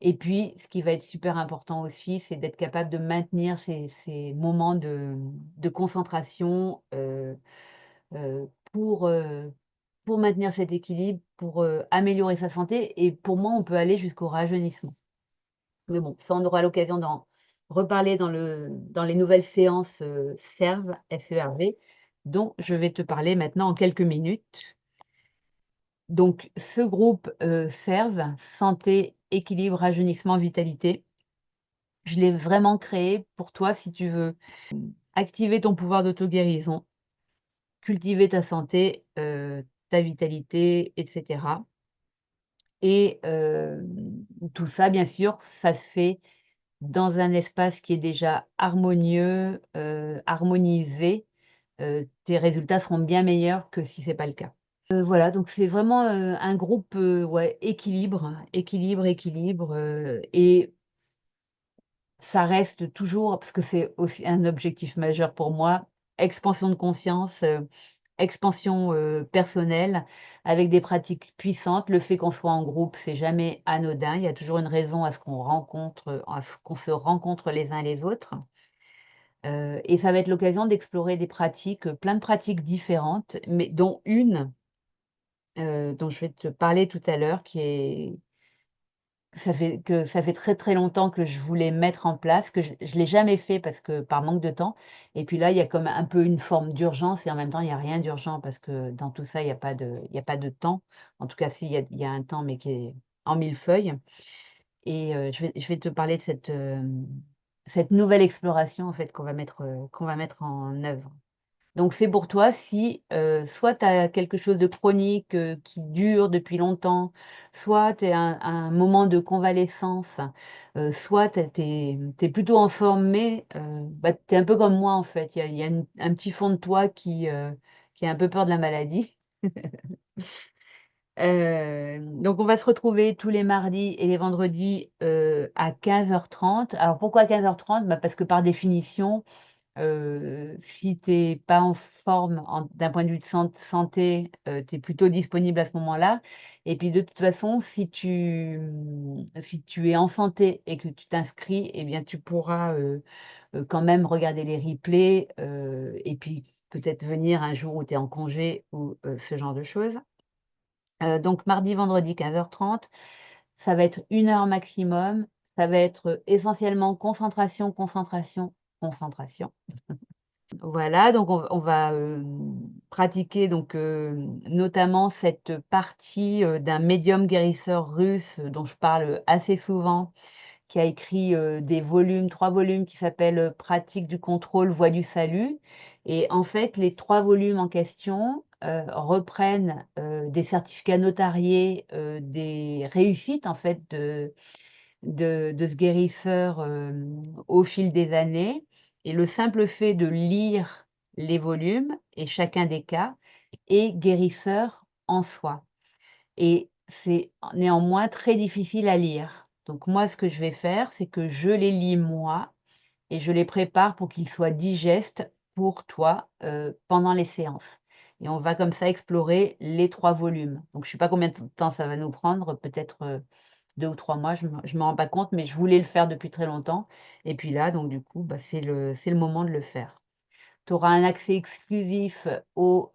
Et puis, ce qui va être super important aussi, c'est d'être capable de maintenir ces moments de concentration, pour maintenir cet équilibre, pour, améliorer sa santé et pour moi, on peut aller jusqu'au rajeunissement. Mais bon, ça, on aura l'occasion d'en reparler dans les nouvelles séances, SERV, S-E-R-V, dont je vais te parler maintenant en quelques minutes. Donc ce groupe, SERV, santé, équilibre, rajeunissement, vitalité, je l'ai vraiment créé pour toi si tu veux activer ton pouvoir d'auto-guérison, cultiver ta santé, ta vitalité et cetera et tout ça bien sûr, ça se fait dans un espace qui est déjà harmonieux, harmonisé, tes résultats seront bien meilleurs que si c'est pas le cas. Voilà, donc c'est vraiment, un groupe, ouais, équilibre, équilibre, équilibre, et ça reste toujours parce que c'est aussi un objectif majeur pour moi, expansion de conscience, expansion, personnelle avec des pratiques puissantes. Le fait qu'on soit en groupe, c'est jamais anodin. Il y a toujours une raison à ce qu'on se rencontre les uns les autres, et ça va être l'occasion d'explorer des pratiques, plein de pratiques différentes, mais dont une, dont je vais te parler tout à l'heure, qui est ça fait très, très longtemps que je voulais mettre en place, que je l'ai jamais fait parce que par manque de temps et puis là, il y a comme un peu une forme d'urgence et en même temps, il y a rien d'urgent parce que dans tout ça, il y a pas de temps. En tout cas, si, il y a un temps, mais qui est en millefeuille et je vais te parler de cette nouvelle exploration en fait qu'on va mettre en œuvre. Donc c'est pour toi si, soit tu as quelque chose de chronique, qui dure depuis longtemps, soit tu es à un moment de convalescence, soit tu es plutôt en forme, mais, bah, tu es un peu comme moi en fait. Il y a une un petit fond de toi qui a un peu peur de la maladie. Donc on va se retrouver tous les mardis et les vendredis, à 15h30. Alors pourquoi 15h30? Bah, parce que par définition, si tu es pas en forme d'un point de vue de santé, tu es plutôt disponible à ce moment-là et puis de toute façon si tu es en santé et que tu t'inscris et bien tu pourras, quand même regarder les replays, et puis peut-être venir un jour où tu es en congé ou, ce genre de choses. Donc mardi, vendredi 15h30, ça va être 1 heure maximum. Ça va être, essentiellement concentration, concentration, concentration. Voilà, donc on va, pratiquer donc, notamment cette partie, d'un médium guérisseur russe, dont je parle assez souvent, qui a écrit, des volumes, 3 volumes qui s'appellent, «Pratique du contrôle, voie du salut» et en fait, les 3 volumes en question, reprennent, des certificats notariés, des réussites en fait de ce guérisseur, au fil des années et le simple fait de lire les volumes et chacun des cas est guérisseur en soi et c'est néanmoins très difficile à lire. Donc moi, ce que je vais faire, c'est que je les lis moi et je les prépare pour qu'ils soient digestes pour toi, pendant les séances et on va comme ça explorer les 3 volumes. Donc je ne sais pas combien de temps ça va nous prendre, peut-être, 2 ou 3 mois, je me rends pas compte, mais je voulais le faire depuis très longtemps et puis là, donc du coup, bah, c'est le moment de le faire. Tu auras un accès exclusif aux,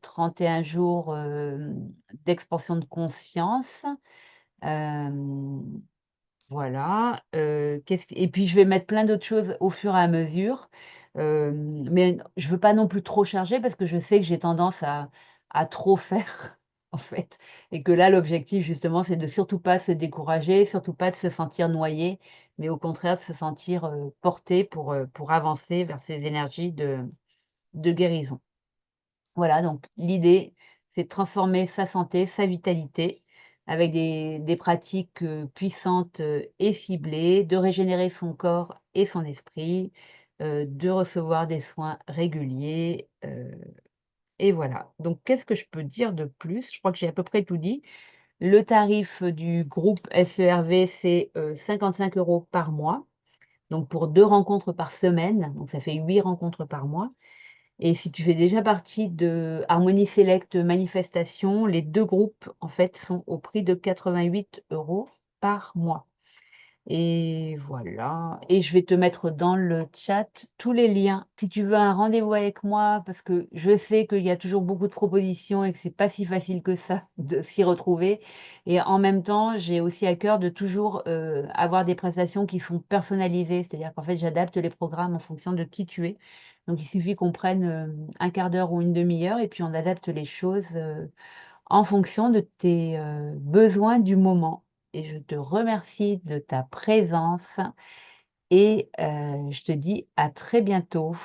31 jours, d'expansion de conscience. Hem, voilà, qu'est-ce et puis je vais mettre plein d'autres choses au fur et à mesure, mais je veux pas non plus trop charger parce que je sais que j'ai tendance à trop faire, en fait et que là, l'objectif justement, c'est de surtout pas se décourager, surtout pas de se sentir noyé, mais au contraire de se sentir, porté pour avancer vers ces énergies de guérison. Voilà, donc l'idée, c'est de transformer sa santé, sa vitalité avec des pratiques, puissantes, et ciblées, de régénérer son corps et son esprit, de recevoir des soins réguliers, et voilà. Donc qu'est-ce que je peux dire de plus? Je crois que j'ai à peu près tout dit. Le tarif, du groupe SERV, c'est, 55 € par mois, donc pour 2 rencontres par semaine, donc ça fait 8 rencontres par mois. Et si tu fais déjà partie de Harmonie Select Manifestation, les 2 groupes, en fait, sont au prix de 88 € par mois. et voilà, et je vais te mettre dans le chat tous les liens. Si tu veux un rendez-vous avec moi, parce que je sais qu'il y a toujours beaucoup de propositions et que c'est pas si facile que ça de s'y retrouver, et en même temps, j'ai aussi à cœur de toujours, avoir des prestations qui sont personnalisées. C'est-à-dire qu'en fait, j'adapte les programmes en fonction de qui tu es. Donc il suffit qu'on prenne, 1/4 d'heure ou une demi heure et puis on adapte les choses, en fonction de tes, besoins du moment, et je te remercie de ta présence et je te dis à très bientôt.